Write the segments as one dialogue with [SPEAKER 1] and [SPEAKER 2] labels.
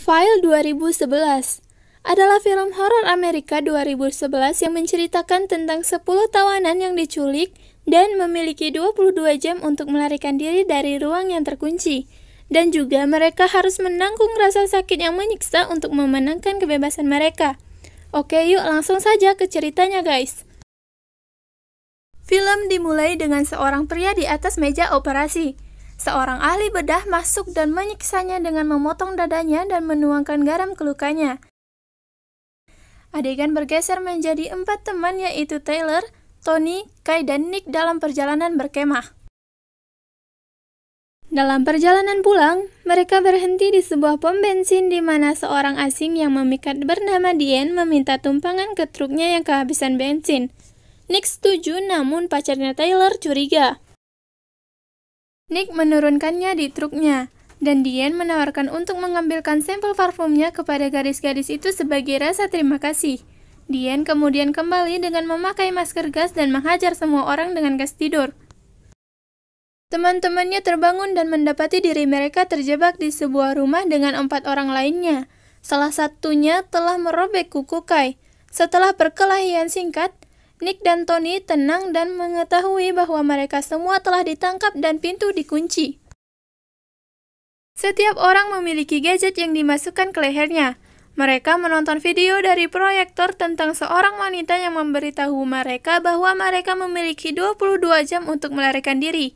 [SPEAKER 1] File 2011 adalah film horor Amerika 2011 yang menceritakan tentang 10 tawanan yang diculik dan memiliki 22 jam untuk melarikan diri dari ruang yang terkunci. Dan juga mereka harus menanggung rasa sakit yang menyiksa untuk memenangkan kebebasan mereka. Oke, yuk langsung saja ke ceritanya, guys. Film dimulai dengan seorang pria di atas meja operasi. Seorang ahli bedah masuk dan menyiksanya dengan memotong dadanya dan menuangkan garam ke lukanya. Adegan bergeser menjadi 4 teman, yaitu Taylor, Tony, Kai, dan Nick dalam perjalanan berkemah. Dalam perjalanan pulang, mereka berhenti di sebuah pom bensin di mana seorang asing yang memikat bernama Diane meminta tumpangan ke truknya yang kehabisan bensin. Nick setuju, namun pacarnya Taylor curiga. Nick menurunkannya di truknya, dan Diane menawarkan untuk mengambilkan sampel parfumnya kepada gadis-gadis itu sebagai rasa terima kasih. Diane kemudian kembali dengan memakai masker gas dan menghajar semua orang dengan gas tidur. Teman-temannya terbangun dan mendapati diri mereka terjebak di sebuah rumah dengan 4 orang lainnya. Salah satunya telah merobek kuku Kai. Setelah perkelahian singkat, Nick dan Tony tenang dan mengetahui bahwa mereka semua telah ditangkap dan pintu dikunci. Setiap orang memiliki gadget yang dimasukkan ke lehernya. Mereka menonton video dari proyektor tentang seorang wanita yang memberitahu mereka bahwa mereka memiliki 22 jam untuk melarikan diri.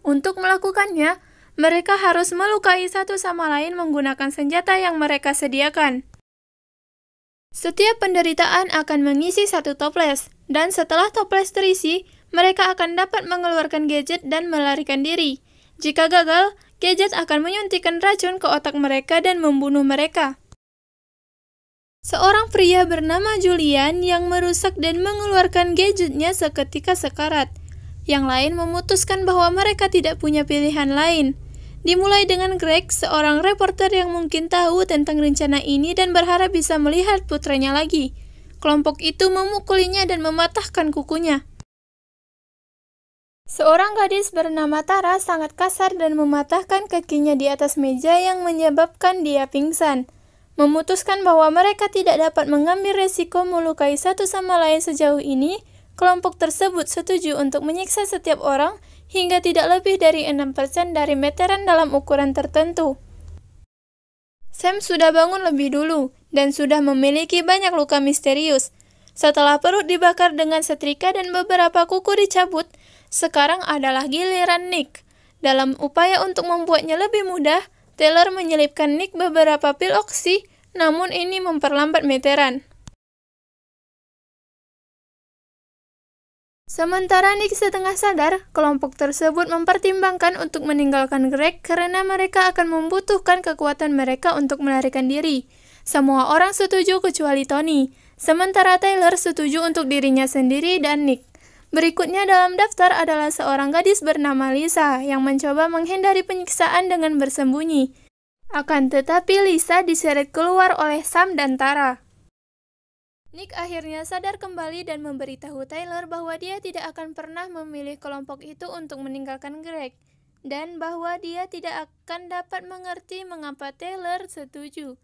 [SPEAKER 1] Untuk melakukannya, mereka harus melukai satu sama lain menggunakan senjata yang mereka sediakan. Setiap penderitaan akan mengisi satu toples, dan setelah toples terisi, mereka akan dapat mengeluarkan gadget dan melarikan diri. Jika gagal, gadget akan menyuntikkan racun ke otak mereka dan membunuh mereka. Seorang pria bernama Julian yang merusak dan mengeluarkan gadgetnya seketika sekarat. Yang lain memutuskan bahwa mereka tidak punya pilihan lain. Dimulai dengan Greg, seorang reporter yang mungkin tahu tentang rencana ini dan berharap bisa melihat putranya lagi. Kelompok itu memukulinya dan mematahkan kukunya. Seorang gadis bernama Tara sangat kasar dan mematahkan kakinya di atas meja yang menyebabkan dia pingsan. Memutuskan bahwa mereka tidak dapat mengambil resiko melukai satu sama lain sejauh ini, kelompok tersebut setuju untuk menyiksa setiap orang hingga tidak lebih dari 6% dari meteran dalam ukuran tertentu. Sam sudah bangun lebih dulu dan sudah memiliki banyak luka misterius. Setelah perut dibakar dengan setrika dan beberapa kuku dicabut, sekarang adalah giliran Nick. Dalam upaya untuk membuatnya lebih mudah, Taylor menyelipkan Nick beberapa pil oksi, namun ini memperlambat meteran. Sementara Nick setengah sadar, kelompok tersebut mempertimbangkan untuk meninggalkan Greg karena mereka akan membutuhkan kekuatan mereka untuk melarikan diri. Semua orang setuju kecuali Tony, sementara Taylor setuju untuk dirinya sendiri dan Nick. Berikutnya dalam daftar adalah seorang gadis bernama Lisa yang mencoba menghindari penyiksaan dengan bersembunyi. Akan tetapi Lisa diseret keluar oleh Sam dan Tara. Nick akhirnya sadar kembali dan memberitahu Taylor bahwa dia tidak akan pernah memilih kelompok itu untuk meninggalkan Greg, dan bahwa dia tidak akan dapat mengerti mengapa Taylor setuju.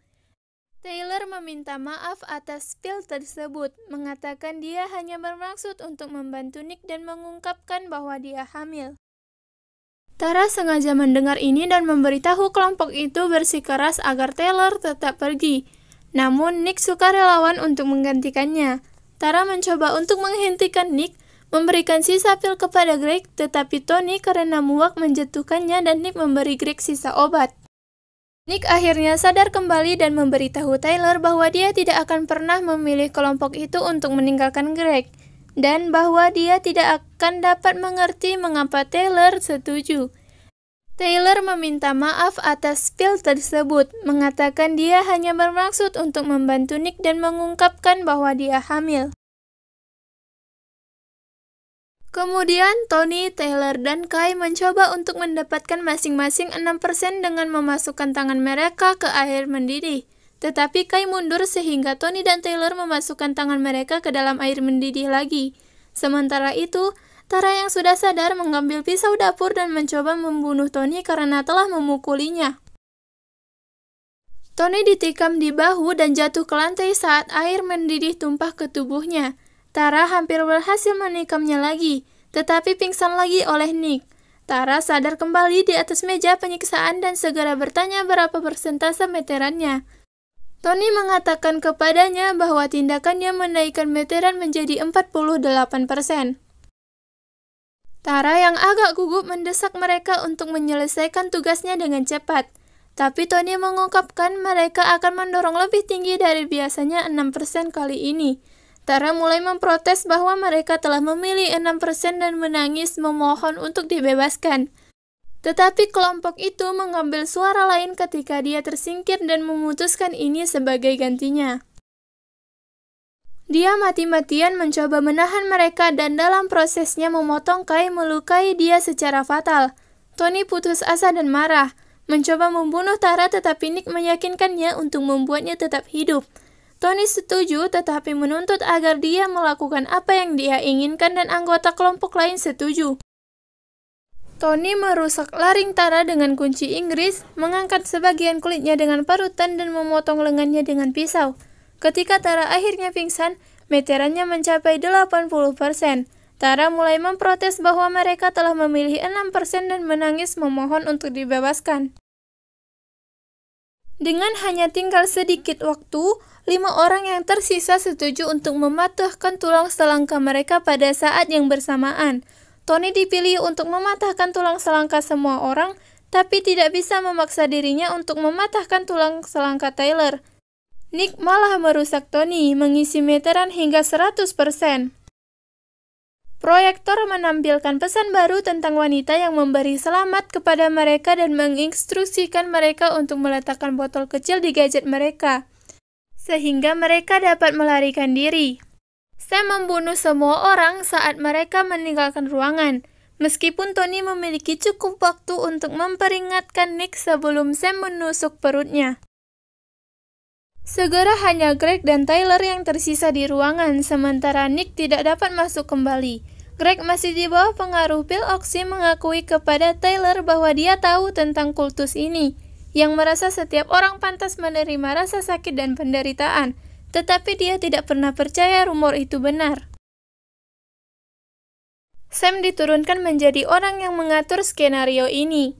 [SPEAKER 1] Taylor meminta maaf atas pil tersebut, mengatakan dia hanya bermaksud untuk membantu Nick dan mengungkapkan bahwa dia hamil. Tara sengaja mendengar ini dan memberitahu kelompok itu bersikeras agar Taylor tetap pergi. Namun Nick sukarelawan untuk menggantikannya. Tara mencoba untuk menghentikan Nick, memberikan sisa pil kepada Greg, tetapi Tony karena muak menjatuhkannya dan Nick memberi Greg sisa obat. Nick akhirnya sadar kembali dan memberitahu Taylor bahwa dia tidak akan pernah memilih kelompok itu untuk meninggalkan Greg, dan bahwa dia tidak akan dapat mengerti mengapa Taylor setuju. Taylor meminta maaf atas pil tersebut, mengatakan dia hanya bermaksud untuk membantu Nick dan mengungkapkan bahwa dia hamil. Kemudian Tony, Taylor, dan Kai mencoba untuk mendapatkan masing-masing 6% dengan memasukkan tangan mereka ke air mendidih. Tetapi Kai mundur sehingga Tony dan Taylor memasukkan tangan mereka ke dalam air mendidih lagi. Sementara itu, Tara yang sudah sadar mengambil pisau dapur dan mencoba membunuh Tony karena telah memukulinya. Tony ditikam di bahu dan jatuh ke lantai saat air mendidih tumpah ke tubuhnya. Tara hampir berhasil menikamnya lagi, tetapi pingsan lagi oleh Nick. Tara sadar kembali di atas meja penyiksaan dan segera bertanya berapa persentase meterannya. Tony mengatakan kepadanya bahwa tindakannya menaikkan meteran menjadi 48%. Tara yang agak gugup mendesak mereka untuk menyelesaikan tugasnya dengan cepat. Tapi Tony mengungkapkan mereka akan mendorong lebih tinggi dari biasanya 6% kali ini. Tara mulai memprotes bahwa mereka telah memilih 6% dan menangis memohon untuk dibebaskan. Tetapi kelompok itu mengambil suara lain ketika dia tersingkir dan memutuskan ini sebagai gantinya. Dia mati-matian mencoba menahan mereka dan dalam prosesnya memotong Kai melukai dia secara fatal. Tony putus asa dan marah, mencoba membunuh Tara tetapi Nick meyakinkannya untuk membuatnya tetap hidup. Tony setuju tetapi menuntut agar dia melakukan apa yang dia inginkan dan anggota kelompok lain setuju. Tony merusak laring Tara dengan kunci Inggris, mengangkat sebagian kulitnya dengan parutan dan memotong lengannya dengan pisau. Ketika Tara akhirnya pingsan, meterannya mencapai 80%. Tara mulai memprotes bahwa mereka telah memilih 6% dan menangis memohon untuk dibebaskan. Dengan hanya tinggal sedikit waktu, 5 orang yang tersisa setuju untuk mematahkan tulang selangka mereka pada saat yang bersamaan. Tony dipilih untuk mematahkan tulang selangka semua orang, tapi tidak bisa memaksa dirinya untuk mematahkan tulang selangka Tyler. Nick malah merusak Tony, mengisi meteran hingga 100%. Proyektor menampilkan pesan baru tentang wanita yang memberi selamat kepada mereka dan menginstruksikan mereka untuk meletakkan botol kecil di gadget mereka, sehingga mereka dapat melarikan diri. Sam membunuh semua orang saat mereka meninggalkan ruangan, meskipun Tony memiliki cukup waktu untuk memperingatkan Nick sebelum Sam menusuk perutnya. Segera hanya Greg dan Tyler yang tersisa di ruangan, sementara Nick tidak dapat masuk kembali. Greg masih di bawah pengaruh pil oksi mengakui kepada Tyler bahwa dia tahu tentang kultus ini, yang merasa setiap orang pantas menerima rasa sakit dan penderitaan, tetapi dia tidak pernah percaya rumor itu benar. Sam diturunkan menjadi orang yang mengatur skenario ini.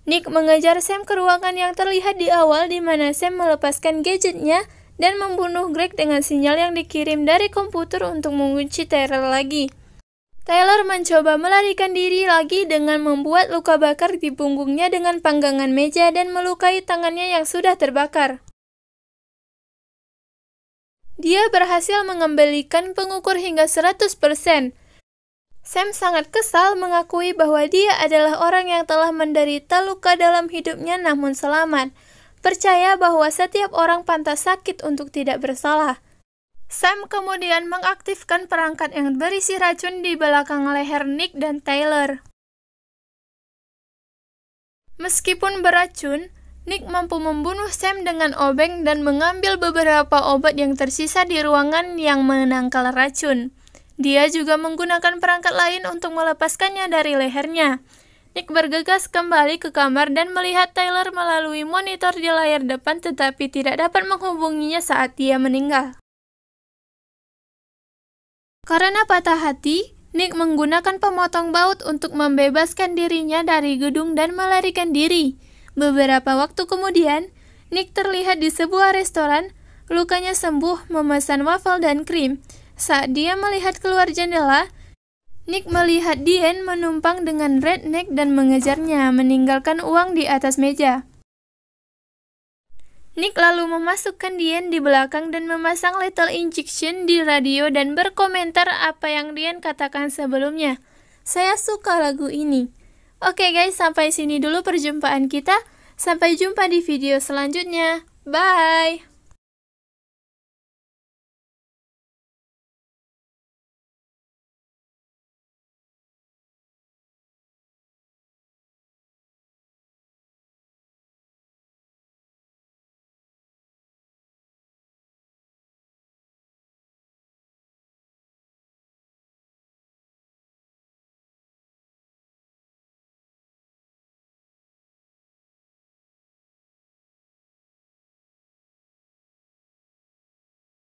[SPEAKER 1] Nick mengejar Sam ke ruangan yang terlihat di awal di mana Sam melepaskan gadgetnya dan membunuh Greg dengan sinyal yang dikirim dari komputer untuk mengunci Tyler lagi. Tyler mencoba melarikan diri lagi dengan membuat luka bakar di punggungnya dengan panggangan meja dan melukai tangannya yang sudah terbakar. Dia berhasil mengembalikan pengukur hingga 100%. Sam sangat kesal mengakui bahwa dia adalah orang yang telah menderita luka dalam hidupnya namun selamat, percaya bahwa setiap orang pantas sakit untuk tidak bersalah. Sam kemudian mengaktifkan perangkat yang berisi racun di belakang leher Nick dan Tyler. Meskipun beracun, Nick mampu membunuh Sam dengan obeng dan mengambil beberapa obat yang tersisa di ruangan yang menangkal racun. Dia juga menggunakan perangkat lain untuk melepaskannya dari lehernya. Nick bergegas kembali ke kamar dan melihat Tyler melalui monitor di layar depan tetapi tidak dapat menghubunginya saat dia meninggal. Karena patah hati, Nick menggunakan pemotong baut untuk membebaskan dirinya dari gedung dan melarikan diri. Beberapa waktu kemudian, Nick terlihat di sebuah restoran, lukanya sembuh memesan wafel dan krim. Saat dia melihat keluar jendela, Nick melihat Diane menumpang dengan Redneck dan mengejarnya, meninggalkan uang di atas meja. Nick lalu memasukkan Diane di belakang dan memasang lethal injection di radio dan berkomentar apa yang Diane katakan sebelumnya. Saya suka lagu ini. Oke guys, sampai sini dulu perjumpaan kita. Sampai jumpa di video selanjutnya. Bye!